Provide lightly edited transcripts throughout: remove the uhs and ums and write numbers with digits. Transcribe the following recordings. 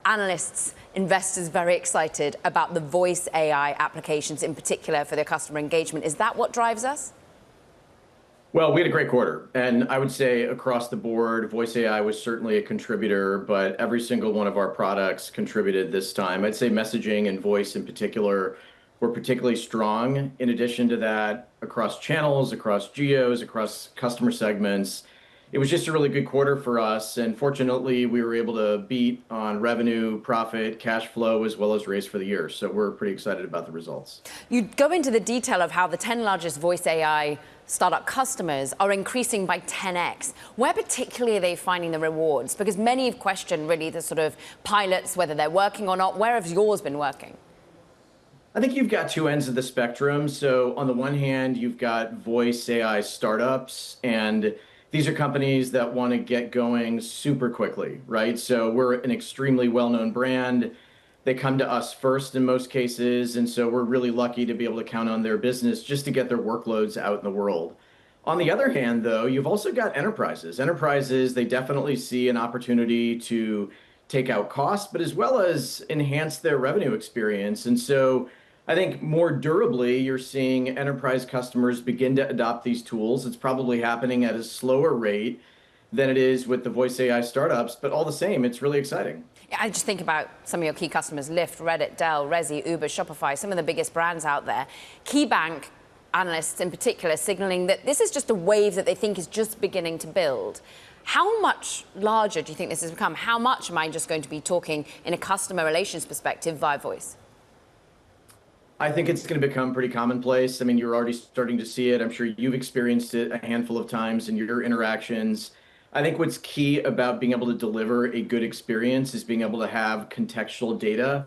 analysts, investors very excited about the voice AI applications in particular for their customer engagement. Is that what drives us? Well, we had a great quarter, and I would say across the board, voice AI was certainly a contributor, but every single one of our products contributed this time. I'd say messaging and voice in particular were particularly strong. In addition to that, across channels, across geos, across customer segments, it was just a really good quarter for us. And fortunately, we were able to beat on revenue, profit, cash flow, as well as raise for the year. So we're pretty excited about the results. You go into the detail of how the 10 largest voice AI startup customers are increasing by 10x. Where particularly are they finding the rewards? Because many have questioned really the sort of pilots, whether they're working or not. Where has yours been working? I think you've got two ends of the spectrum. So on the one hand, you've got voice AI startups, and these are companies that want to get going super quickly, right? So we're an extremely well-known brand. They come to us first in most cases, and so we're really lucky to be able to count on their business just to get their workloads out in the world. On the other hand, though, you've also got enterprises. Enterprises, they definitely see an opportunity to take out costs, but as well as enhance their revenue experience. And so I think more durably, you're seeing enterprise customers begin to adopt these tools. It's probably happening at a slower rate than it is with the voice AI startups, but all the same, it's really exciting. Yeah, I just think about some of your key customers, Lyft, Reddit, Dell, Resi, Uber, Shopify, some of the biggest brands out there. KeyBank analysts in particular signaling that this is just a wave that they think is just beginning to build. How much larger do you think this has become? How much am I just going to be talking in a customer relations perspective via voice? I think it's going to become pretty commonplace. I mean, you're already starting to see it. I'm sure you've experienced it a handful of times in your interactions. I think what's key about being able to deliver a good experience is being able to have contextual data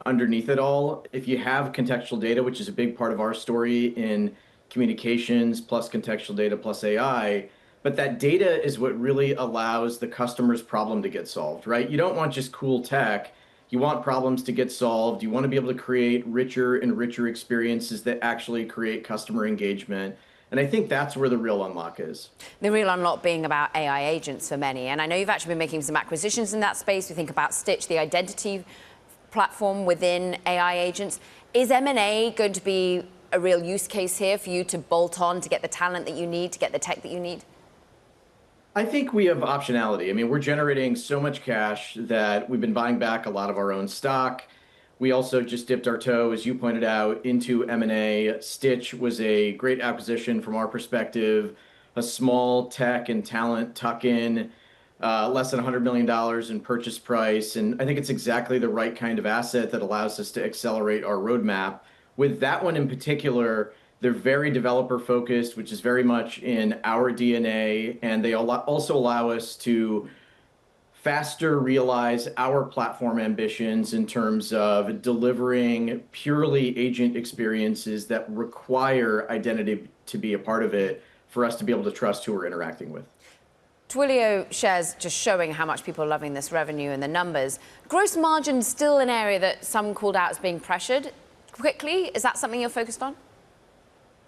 underneath it all. If you have contextual data, which is a big part of our story in communications plus contextual data plus AI, but that data is what really allows the customer's problem to get solved, right? You don't want just cool tech. You want problems to get solved. You want to be able to create richer and richer experiences that actually create customer engagement. And I think that's where the real unlock is. The real unlock being about AI agents for many. And I know you've actually been making some acquisitions in that space. We think about Stitch, the identity platform within AI agents. Is M&A going to be a real use case here for you to bolt on to get the talent that you need, to get the tech that you need? I think we have optionality. I mean, we're generating so much cash that we've been buying back a lot of our own stock. We also just dipped our toe, as you pointed out, into M&A. Stitch was a great acquisition from our perspective, a small tech and talent tuck-in, less than $100 million in purchase price. And I think it's exactly the right kind of asset that allows us to accelerate our roadmap. With that one in particular, they're very developer focused, which is very much in our DNA. And they also allow us to faster realize our platform ambitions in terms of delivering purely agent experiences that require identity to be a part of it for us to be able to trust who we're interacting with. Twilio shares just showing how much people are loving this revenue and the numbers. Gross margin still an area that some called out as being pressured quickly. Is that something you're focused on?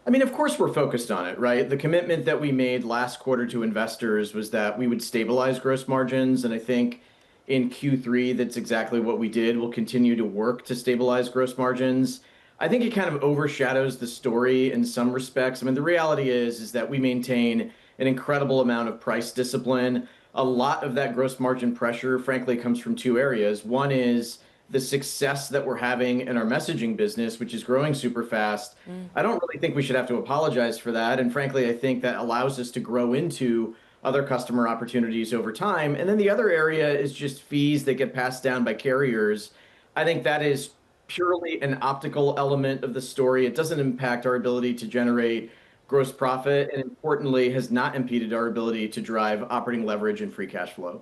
I mean, of course, we're focused on it, right? The commitment that we made last quarter to investors was that we would stabilize gross margins. And I think in Q3, that's exactly what we did. We'll continue to work to stabilize gross margins. I think it kind of overshadows the story in some respects. I mean, the reality is that we maintain an incredible amount of price discipline. A lot of that gross margin pressure, frankly, comes from two areas. One is the success that we're having in our messaging business, which is growing super fast. I don't really think we should have to apologize for that. And frankly, I think that allows us to grow into other customer opportunities over time. And then the other area is just fees that get passed down by carriers. I think that is purely an optical element of the story. It doesn't impact our ability to generate gross profit, and importantly, has not impeded our ability to drive operating leverage and free cash flow.